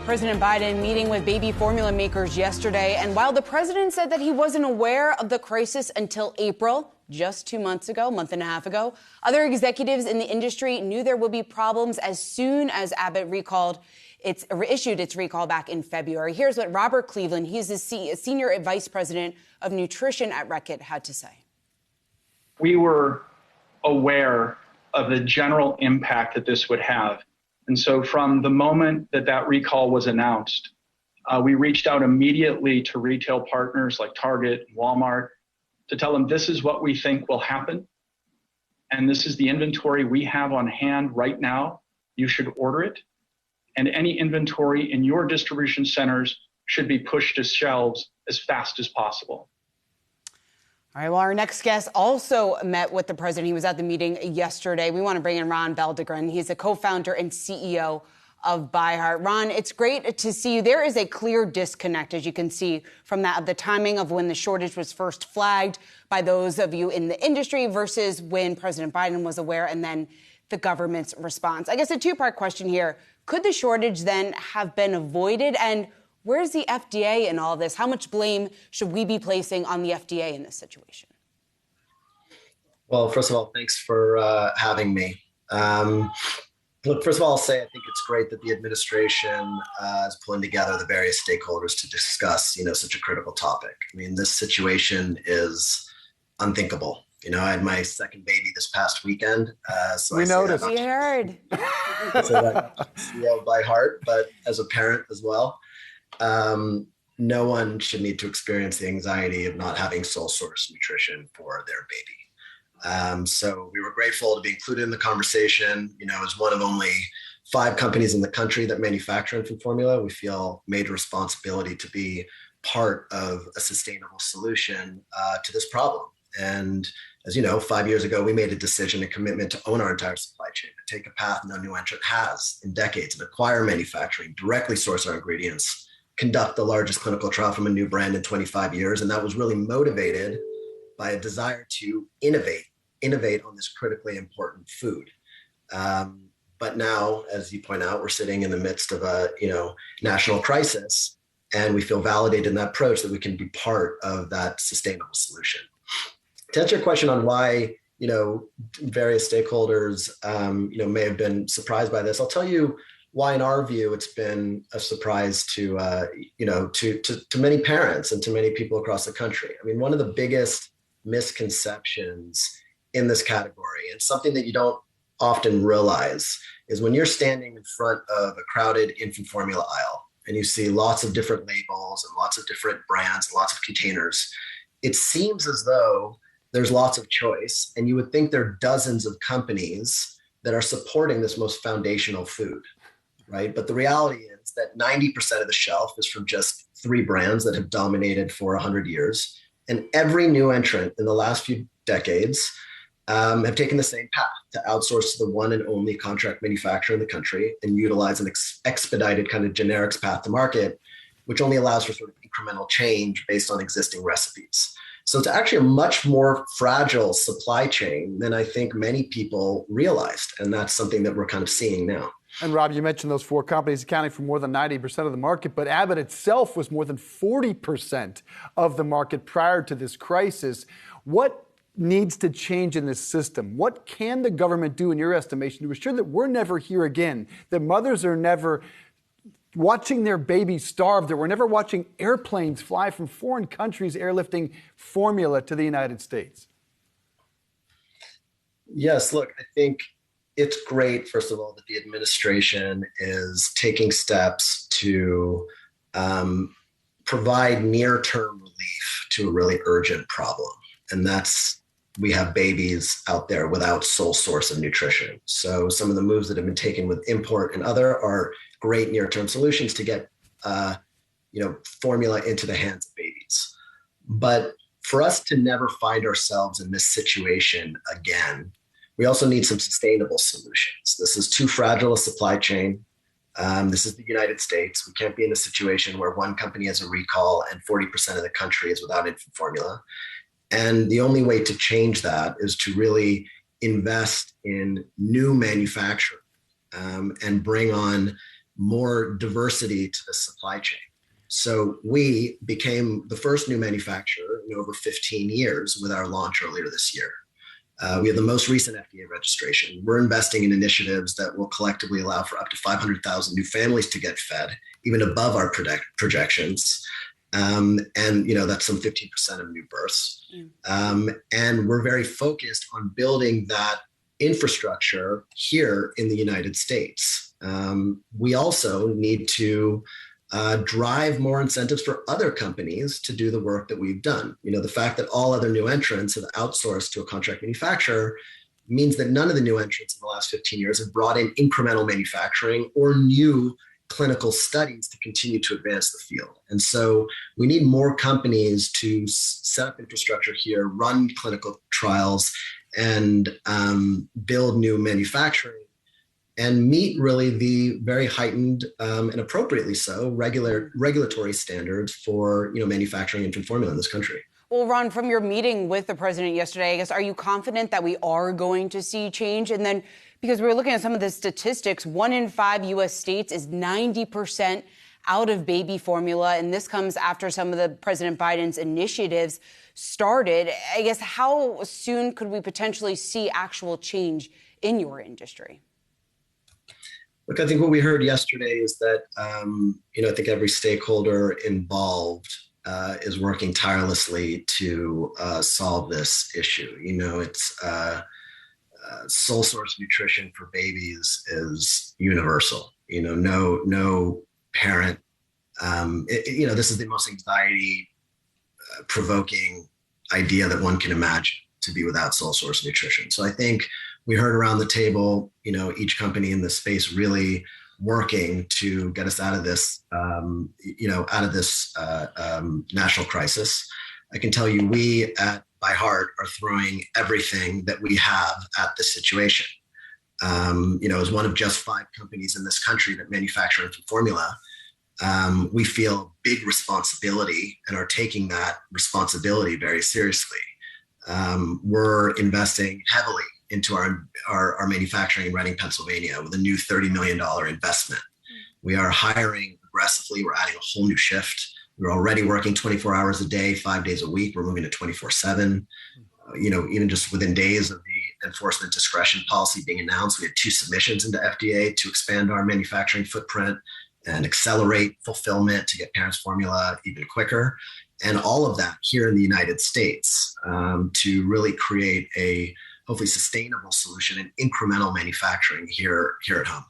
President Biden meeting with baby formula makers yesterday. And while the president said that he wasn't aware of the crisis until April, just 2 months ago, month and a half ago, other executives in the industry knew there would be problems as soon as Abbott issued its recall back in February. Here's what Robert Cleveland, he's the senior vice president of nutrition at Reckitt, had to say. We were aware of the general impact that this would have. And so from the moment that that recall was announced, we reached out immediately to retail partners like Target and Walmart to tell them this is what we think will happen. And this is the inventory we have on hand right now. You should order it. And any inventory in your distribution centers should be pushed to shelves as fast as possible. All right, well, our next guest also met with the president. He was at the meeting yesterday. We want to bring in Ron Belldegrun. He's the co-founder and CEO of ByHeart. Ron, it's great to see you. There is a clear disconnect, as you can see, from the timing of when the shortage was first flagged by those of you in the industry versus when President Biden was aware and then the government's response. I guess a two-part question here. Could the shortage then have been avoided? And where's the FDA in all this? How much blame should we be placing on the FDA in this situation? Well, first of all, thanks for having me. Look, first of all, I'll say I think it's great that the administration is pulling together the various stakeholders to discuss, such a critical topic. I mean, this situation is unthinkable. I had my second baby this past weekend. So we noticed. We heard. So that CEO by heart, but as a parent as well. No one should need to experience the anxiety of not having sole source nutrition for their baby. So we were grateful to be included in the conversation. As one of only 5 companies in the country that manufacture infant formula, we feel major responsibility to be part of a sustainable solution to this problem. And as you know, 5 years ago, we made a decision, a commitment to own our entire supply chain, to take a path no new entrant has in decades, and acquire manufacturing, directly source our ingredients, conduct the largest clinical trial from a new brand in 25 years. And that was really motivated by a desire to innovate on this critically important food. But now, as you point out, we're sitting in the midst of a national crisis, and we feel validated in that approach that we can be part of that sustainable solution. To answer your question on why, various stakeholders, may have been surprised by this, I'll tell you why, in our view, it's been a surprise to many parents and to many people across the country. I mean, one of the biggest misconceptions in this category, and something that you don't often realize, is when you're standing in front of a crowded infant formula aisle and you see lots of different labels and lots of different brands, lots of containers, it seems as though there's lots of choice, and you would think there are dozens of companies that are supporting this most foundational food, right? But the reality is that 90% of the shelf is from just 3 brands that have dominated for 100 years. And every new entrant in the last few decades have taken the same path, to outsource to the one and only contract manufacturer in the country and utilize an expedited kind of generics path to market, which only allows for sort of incremental change based on existing recipes. So it's actually a much more fragile supply chain than I think many people realized. And that's something that we're kind of seeing now. And Rob, you mentioned those 4 companies accounting for more than 90% of the market, but Abbott itself was more than 40% of the market prior to this crisis. What needs to change in this system? What can the government do, in your estimation, to ensure that we're never here again, that mothers are never watching their babies starve, that we're never watching airplanes fly from foreign countries airlifting formula to the United States? Yes, look, I think it's great, first of all, that the administration is taking steps to provide near-term relief to a really urgent problem. And that's, we have babies out there without sole source of nutrition. So some of the moves that have been taken with import and other are great near-term solutions to get formula into the hands of babies. But for us to never find ourselves in this situation again, we also need some sustainable solutions. This is too fragile a supply chain. This is the United States. We can't be in a situation where one company has a recall and 40% of the country is without infant formula. And the only way to change that is to really invest in new manufacturing and bring on more diversity to the supply chain. So we became the first new manufacturer in over 15 years with our launch earlier this year. We have the most recent FDA registration. We're investing in initiatives that will collectively allow for up to 500,000 new families to get fed, even above our projections. And that's some 15% of new births. And we're very focused on building that infrastructure here in the United States. We also need to drive more incentives for other companies to do the work that we've done. The fact that all other new entrants have outsourced to a contract manufacturer means that none of the new entrants in the last 15 years have brought in incremental manufacturing or new clinical studies to continue to advance the field. And so we need more companies to set up infrastructure here, run clinical trials, and build new manufacturing, and meet really the very heightened and appropriately so regulatory standards for manufacturing infant formula in this country. Well, Ron, from your meeting with the president yesterday, I guess, are you confident that we are going to see change? And then, because we were looking at some of the statistics, 1 in 5 U.S. states is 90% out of baby formula, and this comes after some of the President Biden's initiatives started. I guess, how soon could we potentially see actual change in your industry? Look, I think what we heard yesterday is that, I think every stakeholder involved is working tirelessly to solve this issue. It's sole source nutrition for babies is universal. No parent. This is the most anxiety provoking idea that one can imagine, to be without sole source nutrition. So I think we heard around the table, each company in this space really working to get us out of this, national crisis. I can tell you, we at ByHeart are throwing everything that we have at this situation. As one of just 5 companies in this country that manufacture infant formula, we feel big responsibility and are taking that responsibility very seriously. We're investing heavily into our manufacturing in Reading, Pennsylvania, with a new $30 million investment. We are hiring aggressively. We're adding a whole new shift. We're already working 24 hours a day, 5 days a week. We're moving to 24/7. Even just within days of the enforcement discretion policy being announced, we had 2 submissions into FDA to expand our manufacturing footprint and accelerate fulfillment to get parents' formula even quicker. And all of that here in the United States to really create a hopefully sustainable solution and incremental manufacturing here at home.